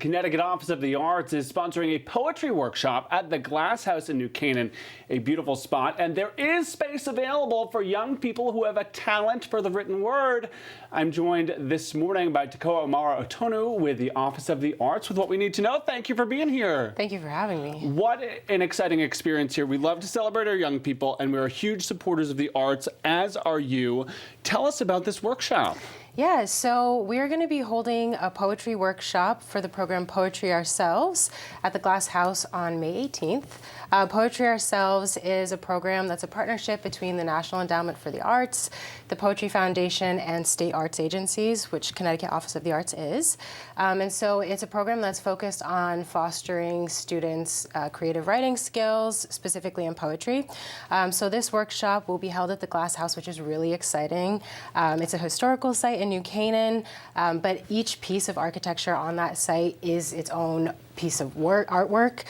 Connecticut Office of the Arts is sponsoring a poetry workshop at the Glass House in New Canaan, a beautiful spot, and there is space available for young people who have a talent for the written word. I'm joined this morning by Tekowa Omara-Otunnu with the Office of the Arts with what we need to know. Thank you for being here. Thank you for having me. What an exciting experience here. We love to celebrate our young people, and we're huge supporters of the arts, as are you. Tell us about this workshop. Yeah, so we're going to be holding a poetry workshop for the program Poetry Ourselves at the Glass House on May 18th. Poetry Ourselves is a program that's a partnership between the National Endowment for the Arts, the Poetry Foundation, and state arts agencies, which Connecticut Office of the Arts is. And so it's a program that's focused on fostering students' creative writing skills, specifically in poetry. So this workshop will be held at the Glass House, which is really exciting. It's a historical site in New Canaan, but each piece of architecture on that site is its own piece of artwork.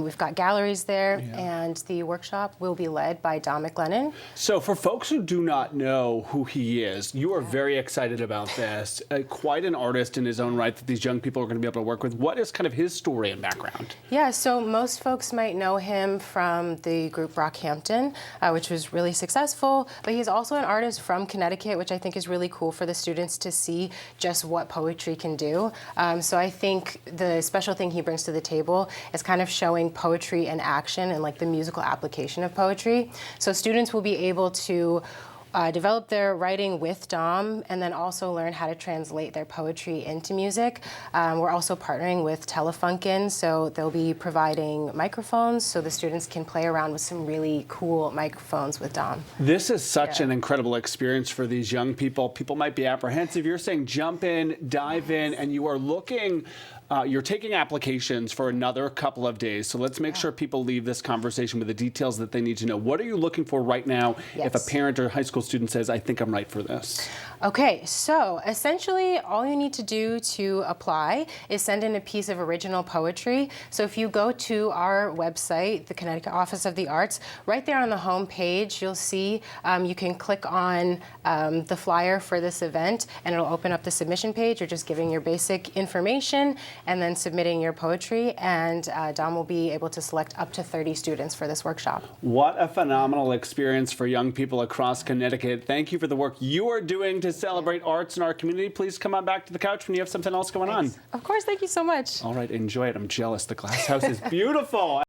We've got galleries there, and the workshop will be led by Don McLennan. So for folks who do not know who he is, you are very excited about this. Quite an artist in his own right that these young people are going to be able to work with. What is kind of his story and background? Yeah, so most folks might know him from the group Brockhampton, which was really successful, but he's also an artist from Connecticut, which I think is really cool for the students to see just what poetry can do. So I think the special thing he brings to the table is kind of showing poetry in action and like the musical application of poetry. So students will be able to develop their writing with Dom and then also learn how to translate their poetry into music. We're also partnering with Telefunken, so they'll be providing microphones so the students can play around with some really cool microphones with Dom. This is such an incredible experience for these young people. People might be apprehensive. You're saying jump in, dive in, and you are looking you're taking applications for another couple of days, so let's make sure people leave this conversation with the details that they need to know. What are you looking for right now if a parent or high school student says, I think I'm right for this? Okay, so essentially all you need to do to apply is send in a piece of original poetry. So if you go to our website, the Connecticut Office of the Arts, right there on the home page, you'll see you can click on the flyer for this event, and it'll open up the submission page. You're just giving your basic information and then submitting your poetry, and Dom will be able to select up to 30 students for this workshop. What a phenomenal experience for young people across Connecticut. Thank you for the work you are doing to celebrate arts in our community. Please come on back to the couch when you have something else going on. Of course, thank you so much. All right, enjoy it. I'm jealous. The Glass House is beautiful.